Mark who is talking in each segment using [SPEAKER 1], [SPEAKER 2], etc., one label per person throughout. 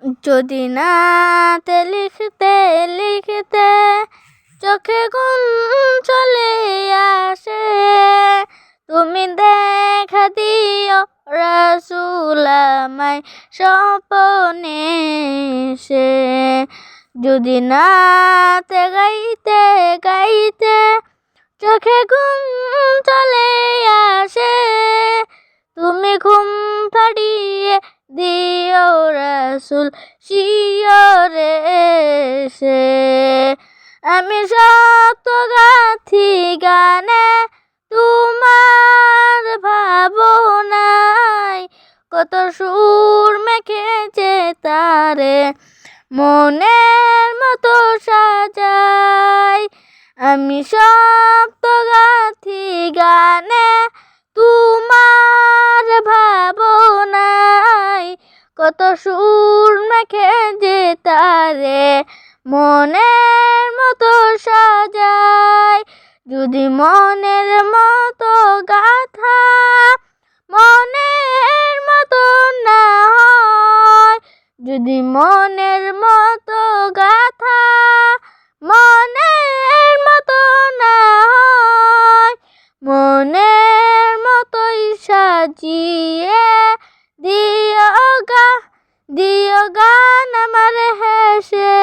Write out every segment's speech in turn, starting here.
[SPEAKER 1] যদি নাতে লিখতে লিখতে চোখে ঘুম চলে আসে, তুমি দেখা দিও রাসূল আমায় স্বপ্নে এসে। যদি নাতে গাইতে গাইতে চোখে ঘুম চলে আসে, তুমি ঘুম পাড়িয়ে দিও রাসূল শিয়রে এসে। আমি শত গাথি গানে তোমার ভাবনায়, কত সুর মেখেছে তারে মনের মতো সাজাই। আমি শত গাথি গানে তোমার ভাবনায়, কত সুর মেখেছে তারে মনের মতো সাজাই। যদি মনের মতো গাথা মনের মতো না হয়, যদি মনের মতো গাথা মনের মতো না হয়, মনের মতোই সাজিয়ে দিও গান আমার হেসে।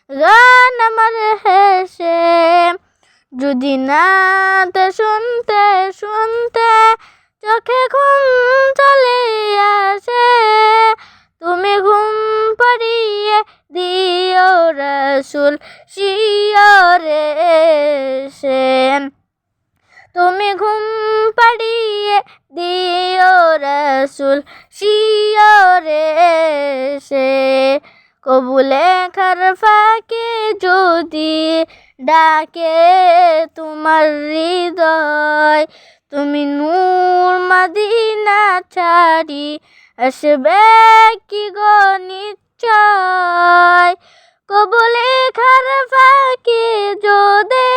[SPEAKER 1] গান আমার হেসে। যদি নাতে শুনতে শুনতে চোখে ঘুম চলে আসে, তুমি ঘুম পাড়িয়ে দিও রাসূল শিয়রে এসে। তুমি ঘুম পাড়িয়ে দিও রাসূল শিয়রে এসে। কবু লেখার ফাঁকে যদি ডাকে তোমার হৃদয়, তুমি নূর মদিনা ছাড়ি আসবে কি গো নিশ্চয়। কবু লেখার ফাঁকে যদি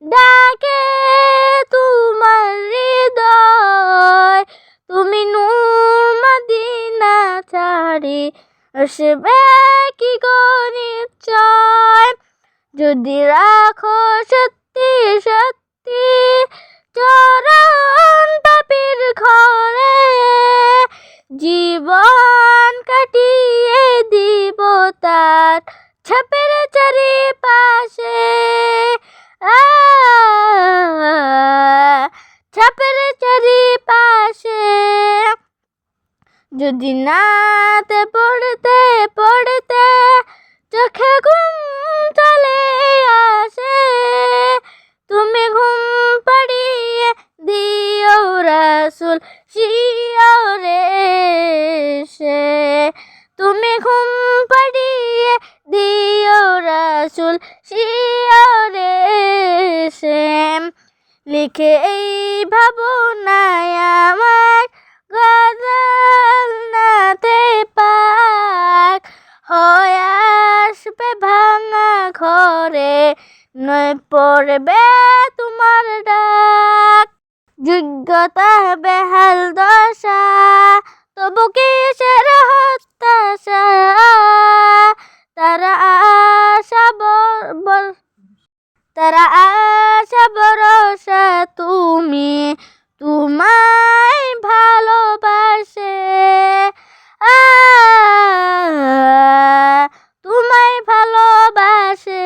[SPEAKER 1] ডাকে তোমার হৃদয়, তুমি নূর মদিনা ছাড়ি আসবে কি গো নিশ্চয়। যদি রাখো সত্যি সত্যি চরণ পাপীর ঘরে, জীবন কাটিয়ে দিব তার ছাপের চারিপাশে। ছাপের চারিপাশে। যদি নাতে পড়তে পড়তে চোখে ঘুম চলে আসে, তুমি ঘুম পাড়িয়ে দিও রাসূল শিয়রে এসে। তুমি ঘুম পাড়িয়ে দিও রাসূল শিয়রে এসে। লিখে এই ভাবনায় আমার গজল নাতে পাক হয়ে আসবে ভাঙা ঘরে, নয় পড়বে তোমার ডাক। যোগ্যতা বেহাল দশা তবু কিসের হতাশা, তারা আশা ভরসা তুমি তোমায় ভালোবাসে। তোমায় ভালোবাসে।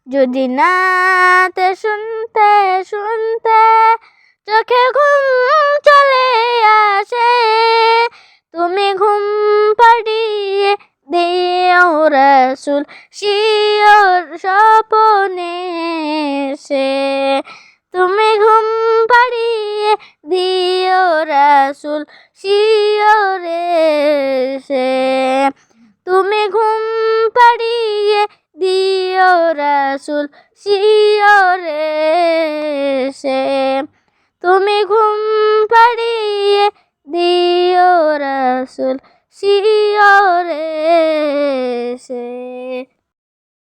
[SPEAKER 1] যদি নাতে শুনতে শুনতে চোখে ঘুম চলে আসে, তুমি ঘুম পাড়িয়ে দিও রাসূল শিয়র স্বপ্নে এসে। তুমি ঘুম পাড়িয়ে দিও রাসূল শিয়রে এসে। তুমি ঘুম পাড়িয়ে দিও রাসূল শিয়রে এসে। তুমি ঘুম পাড়িয়ে দিও রাসূল শিয়রে এসে।